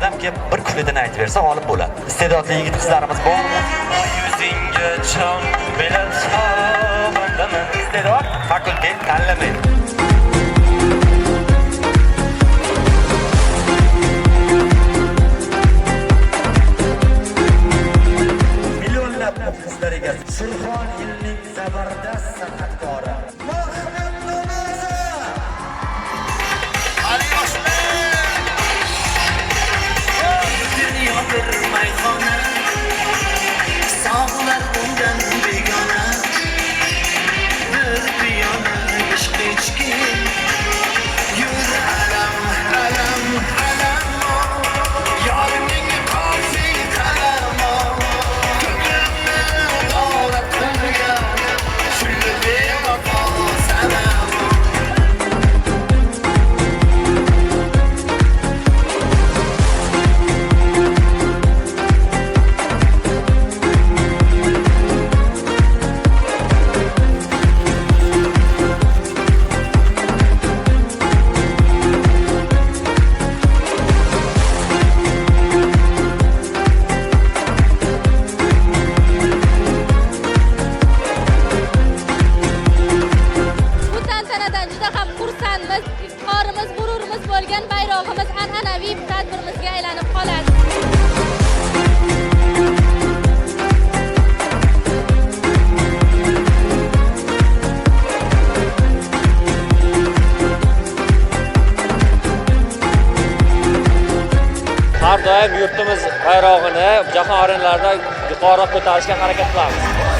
odam kelib bir kufletini aytib bersa olib bo'ladi. Iste'dodli yigit qizlarimiz bormi? Yuzingga chon bilan so'randimi? Iste'dod fakultet tanlamaydi. Millionlab qizlar egasi Surxon yilning zabardast san'atkori Mahmud Nomazov. Dünya bir mayxona, sog'lar undan begona. Bir piyona ishq ichgin, yuz alam, alam, alam. Yoringning qo'zi qalamo, ko'nglimni dog'lab turgan, shunga bevafo salam. Iftorimiz, g'ururimiz bo'lgan bayrog'imiz an'anaviy tadbirimizga aylanib qoladi. Har doim yurtimiz bayrog'ini jahon arenalarida yuqori ko'tarishga harakat qilamiz.